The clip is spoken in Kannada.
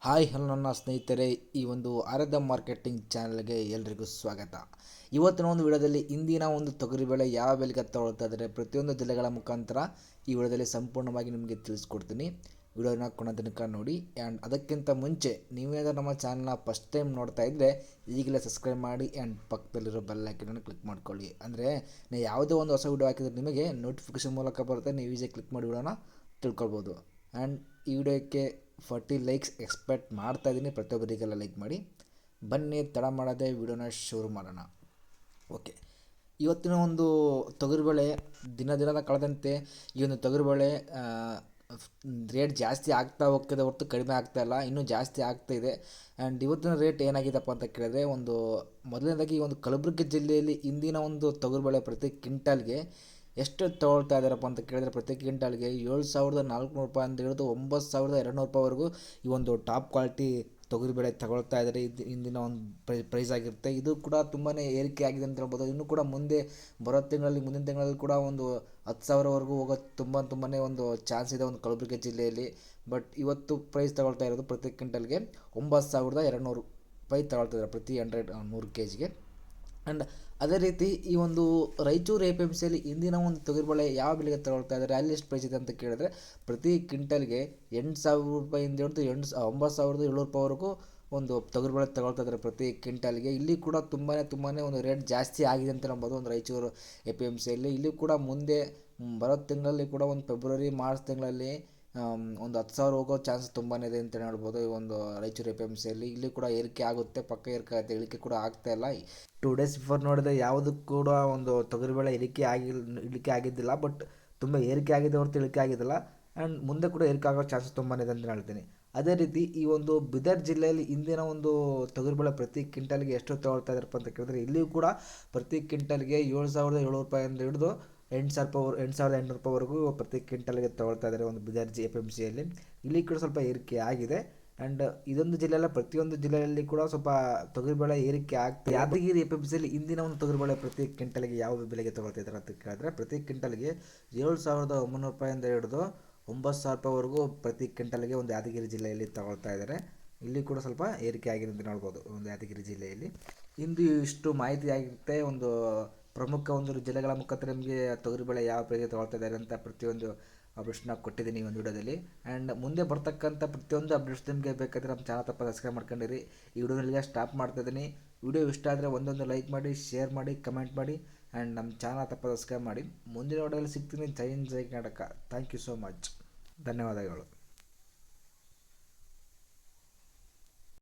ಹಾಯ್ ಹಲೋ ನನ್ನ ಸ್ನೇಹಿತರೆ, ಈ ಒಂದು ಆರಾಧ್ಯ ಮಾರ್ಕೆಟಿಂಗ್ ಚಾನಲ್ಗೆ ಎಲ್ರಿಗೂ ಸ್ವಾಗತ. ಇವತ್ತಿನ ಒಂದು ವಿಡಿಯೋದಲ್ಲಿ ಇಂದಿನ ಒಂದು ತೊಗರಿಬೇಳೆ ಯಾವ ಬೆಲೆಗೆ ತಗೊಳ್ತಾ ಇದ್ದಾರೆ ಪ್ರತಿಯೊಂದು ಜಿಲ್ಲೆಗಳ ಮುಖಾಂತರ ಈ ವಿಡಿಯೋದಲ್ಲಿ ಸಂಪೂರ್ಣವಾಗಿ ನಿಮಗೆ ತಿಳಿಸ್ಕೊಡ್ತೀನಿ. ವಿಡಿಯೋನ ಕೊನೆ ತನಕ ನೋಡಿ. ಆ್ಯಂಡ್ ಅದಕ್ಕಿಂತ ಮುಂಚೆ ನೀವೇನಾದರೂ ನಮ್ಮ ಚಾನಲ್ನ ಫಸ್ಟ್ ಟೈಮ್ ನೋಡ್ತಾ ಇದ್ದರೆ ಈಗಲೇ ಸಬ್ಸ್ಕ್ರೈಬ್ ಮಾಡಿ ಆ್ಯಂಡ್ ಪಕ್ಕದಲ್ಲಿರೋ ಬೆಲ್ ಐಕನನ್ನು ಕ್ಲಿಕ್ ಮಾಡ್ಕೊಳ್ಳಿ. ಅಂದರೆ ನೀವು ಯಾವುದೇ ಒಂದು ಹೊಸ ವಿಡಿಯೋ ಹಾಕಿದ್ರೆ ನಿಮಗೆ ನೋಟಿಫಿಕೇಷನ್ ಮೂಲಕ ಬರುತ್ತೆ, ನೀವು ಈಸಿಯಾಗಿ ಕ್ಲಿಕ್ ಮಾಡಿ ವಿಡಿಯೋನ ತಿಳ್ಕೊಳ್ಬೋದು. ಆ್ಯಂಡ್ ಈ ವಿಡಿಯೋಕ್ಕೆ 40 ಲೈಕ್ಸ್ ಎಕ್ಸ್ಪೆಕ್ಟ್ ಮಾಡ್ತಾಯಿದ್ದೀನಿ. ಪ್ರತಿಯೊಬ್ಬರಿಗೆಲ್ಲ ಲೈಕ್ ಮಾಡಿ. ಬನ್ನಿ ತಡ ಮಾಡದೆ ವಿಡಿಯೋನ ಶುರು ಮಾಡೋಣ. ಓಕೆ, ಇವತ್ತಿನ ಒಂದು ತೊಗರಿಬೇಳೆ ದಿನದ ಕಳೆದಂತೆ ಈ ಒಂದು ತೊಗರಿಬೇಳೆ ರೇಟ್ ಜಾಸ್ತಿ ಆಗ್ತಾ ಹೋಗ್ತದೆ ಹೊರತು ಕಡಿಮೆ ಆಗ್ತಾಯಿಲ್ಲ, ಇನ್ನೂ ಜಾಸ್ತಿ ಆಗ್ತಾಯಿದೆ. ಆ್ಯಂಡ್ ಇವತ್ತಿನ ರೇಟ್ ಏನಾಗಿದೆಪ್ಪ ಅಂತ ಕೇಳಿದ್ರೆ, ಮೊದಲನೇದಾಗಿ ಈ ಒಂದು ಕಲಬುರಗಿ ಜಿಲ್ಲೆಯಲ್ಲಿ ಇಂದಿನ ಒಂದು ತೊಗರಿಬೇಳೆ ಪ್ರತಿ ಕ್ವಿಂಟಾಲ್ಗೆ ಎಷ್ಟು ತೊಗೊಳ್ತಾ ಇದ್ದಾರಪ್ಪ ಅಂತ ಕೇಳಿದ್ರೆ, ಪ್ರತಿ ಕ್ವಿಂಟಾಲ್ಗೆ 7,400 ರೂಪಾಯಿ ಅಂತ ಹಿಡಿದು 9,200 ರೂಪಾಯಿವರೆಗೂ ಈ ಒಂದು ಟಾಪ್ ಕ್ವಾಲಿಟಿ ತೊಗರಿಬೇಳೆ ತಗೊಳ್ತಾ ಇದ್ದಾರೆ. ಇಂದಿನ ಒಂದು ಪ್ರೈಸ್ ಆಗಿರುತ್ತೆ. ಇದು ಕೂಡ ತುಂಬಾ ಏರಿಕೆ ಆಗಿದೆ ಅಂತ ಹೇಳ್ಬೋದು. ಇನ್ನೂ ಕೂಡ ಮುಂದೆ ಬರೋ ತಿಂಗಳಲ್ಲಿ, ಮುಂದಿನ ತಿಂಗಳಲ್ಲಿ ಕೂಡ ಒಂದು 10,000ವರೆಗೂ ಹೋಗೋ ತುಂಬಾ ಒಂದು ಚಾನ್ಸ್ ಇದೆ ಒಂದು ಕಲಬುರಗಿ ಜಿಲ್ಲೆಯಲ್ಲಿ. ಬಟ್ ಇವತ್ತು ಪ್ರೈಸ್ ತಗೊಳ್ತಾ ಇರೋದು ಪ್ರತಿ ಕ್ವಿಂಟಲ್ಗೆ 9,200 ರೂಪಾಯಿ ತಗೊಳ್ತಾ ಇದ್ದಾರೆ ಪ್ರತಿ 100 kgಗೆ. ಆ್ಯಂಡ್ ಅದೇ ರೀತಿ ಈ ಒಂದು ರಾಯಚೂರು APMCಯಲ್ಲಿ ಇಂದಿನ ಒಂದು ತೊಗರಿಬೇಳೆ ಯಾವ ಬೆಲೆಗೆ ತಗೊಳ್ತಾ ಇದ್ದಾರೆ, ಅಲ್ಲಿ ಎಷ್ಟು ಪ್ರೈಸ್ ಇದೆ ಅಂತ ಕೇಳಿದ್ರೆ, ಪ್ರತಿ ಕ್ವಿಂಟಲ್ಗೆ 8,000 ರೂಪಾಯಿಂದ ಹಿಡಿದು 9,700 ರೂಪಾಯಿವರೆಗೂ ಒಂದು ತೊಗರಿಬೇಳೆ ತಗೊಳ್ತಾ ಇದ್ದಾರೆ ಪ್ರತಿ ಕ್ವಿಂಟಲ್ಗೆ. ಇಲ್ಲಿ ಕೂಡ ತುಂಬಾ ಒಂದು ರೇಟ್ ಜಾಸ್ತಿ ಆಗಿದೆ ಅಂತ ಹೇಳ್ಬೋದು ಒಂದು ರಾಯಚೂರು APMCಯಲ್ಲಿ. ಇಲ್ಲಿ ಕೂಡ ಮುಂದೆ ಬರೋ ತಿಂಗಳಲ್ಲಿ ಕೂಡ ಒಂದು ಫೆಬ್ರವರಿ ಮಾರ್ಚ್ ತಿಂಗಳಲ್ಲಿ ಒಂದು 10,000 ಹೋಗೋ ಚಾನ್ಸ್ ತುಂಬಾ ಇದೆ ಅಂತ ಹೇಳ್ಬೋದು ಈ ಒಂದು ರಾಯಚೂರು APMCಯಲ್ಲಿ. ಇಲ್ಲಿ ಕೂಡ ಏರಿಕೆ ಆಗುತ್ತೆ, ಪಕ್ಕ ಏರಿಕೆ ಆಗುತ್ತೆ, ಇಳಿಕೆ ಕೂಡ ಆಗ್ತಾಯಿಲ್ಲ. 2 ಡೇಸ್ ಬಿಫೋರ್ ನೋಡಿದ್ರೆ ಯಾವುದೂ ಕೂಡ ಒಂದು ತೊಗರಿಬೇಳೆ ಇಳಿಕೆ ಆಗಿದ್ದಿಲ್ಲ. ಬಟ್ ತುಂಬ ಏರಿಕೆ ಆಗಿದೆ ಹೊರತು ಇಳಿಕೆ ಆಗಿದ್ದಿಲ್ಲ. ಆ್ಯಂಡ್ ಮುಂದೆ ಕೂಡ ಏರಿಕೆ ಆಗೋ ಚಾನ್ಸಸ್ ತುಂಬಾ ಇದೆ ಅಂತ ಹೇಳ್ತೀನಿ. ಅದೇ ರೀತಿ ಈ ಒಂದು ಬೀದರ್ ಜಿಲ್ಲೆಯಲ್ಲಿ ಇಂದಿನ ಒಂದು ತೊಗರಿಬೇಳೆ ಪ್ರತಿ ಕ್ವಿಂಟಲ್ಗೆ ಎಷ್ಟು ತಗೊಳ್ತಾ ಇದ್ದಾರಪ್ಪ ಅಂತ ಕೇಳಿದ್ರೆ, ಇಲ್ಲಿಯೂ ಕೂಡ ಪ್ರತಿ ಕ್ವಿಂಟಲ್ಗೆ 7,700 ರೂಪಾಯಿಂದ ಹಿಡಿದು 8,800 ರೂಪಾಯಿವರೆಗೂ ಪ್ರತಿ ಕ್ವಿಂಟಲ್ಗೆ ತಗೊಳ್ತಾ ಇದ್ದಾರೆ ಒಂದು ಬೀದರ್ APMCಯಲ್ಲಿ. ಇಲ್ಲಿ ಕೂಡ ಸ್ವಲ್ಪ ಏರಿಕೆ ಆಗಿದೆ. ಆ್ಯಂಡ್ ಇದೊಂದು ಜಿಲ್ಲೆಯಲ್ಲ, ಪ್ರತಿಯೊಂದು ಜಿಲ್ಲೆಯಲ್ಲಿ ಕೂಡ ಸ್ವಲ್ಪ ತೊಗರಿಬೇಳೆ ಏರಿಕೆ ಆಗ್ತದೆ. ಯಾದಗಿರಿ APMCಯಲ್ಲಿ ಇಂದಿನ ಒಂದು ತೊಗರಿಬೇಳೆ ಪ್ರತಿ ಕ್ವಿಂಟಲ್ಗೆ ಯಾವ ಬೆಲೆಗೆ ತಗೊಳ್ತಾ ಇದ್ದಾರೆ ಅಂತ ಕೇಳಿದ್ರೆ, ಪ್ರತಿ ಕ್ವಿಂಟಲ್ಗೆ 7,900 ರೂಪಾಯಿಂದ ಹಿಡಿದು 9,000 ರೂಪಾಯಿವರೆಗೂ ಪ್ರತಿ ಕ್ವಿಂಟಲ್ಗೆ ಒಂದು ಯಾದಗಿರಿ ಜಿಲ್ಲೆಯಲ್ಲಿ ತಗೊಳ್ತಾ ಇದ್ದಾರೆ. ಇಲ್ಲಿ ಕೂಡ ಸ್ವಲ್ಪ ಏರಿಕೆ ಆಗಿದೆ ಅಂತ ನೋಡ್ಬೋದು ಒಂದು ಯಾದಗಿರಿ ಜಿಲ್ಲೆಯಲ್ಲಿ. ಇಂದು ಇಷ್ಟು ಮಾಹಿತಿ ಆಗಿರುತ್ತೆ ಒಂದು ಪ್ರಮುಖ ಒಂದು ಜಿಲ್ಲೆಗಳ ಮುಖಾಂತರ ನಿಮಗೆ ತೊಗರಿಬೇಳೆ ಯಾವ ಬೆಲೆಗೆ ತಗೊಳ್ತಾ ಇದ್ದಾರೆ ಅಂತ ಪ್ರತಿಯೊಂದು ಅಪ್ಡೇಟ್ಸ್ನ ಕೊಟ್ಟಿದ್ದೀನಿ ಈ ಒಂದು ವಿಡಿಯೋದಲ್ಲಿ. ಆ್ಯಂಡ್ ಮುಂದೆ ಬರ್ತಕ್ಕಂಥ ಪ್ರತಿಯೊಂದು ಅಪ್ಡೇಟ್ಸ್ ನಿಮಗೆ ಬೇಕಾದರೆ ನಮ್ಮ ಚಾನಲ್ ಸಬ್ಸ್ಕ್ರೈಬ್ ಮಾಡ್ಕೊಂಡಿರಿ. ಈ ವಿಡಿಯೋದಲ್ಲಿ ಸ್ಟಾಪ್ ಮಾಡ್ತಾಯಿದ್ದೀನಿ. ವಿಡಿಯೋ ಇಷ್ಟ ಆದರೆ ಒಂದೊಂದು ಲೈಕ್ ಮಾಡಿ, ಶೇರ್ ಮಾಡಿ, ಕಮೆಂಟ್ ಮಾಡಿ. ಆ್ಯಂಡ್ ನಮ್ಮ ಚಾನಲ್ ಸಬ್ಸ್ಕ್ರೈಬ್ ಮಾಡಿ. ಮುಂದಿನ ವಿಡಿಯೋದಲ್ಲಿ ಸಿಗ್ತೀನಿ. ಜೈ ಹಿಂದ್, ಜೈ Karnataka. Thank you so much. ಧನ್ಯವಾದಗಳು.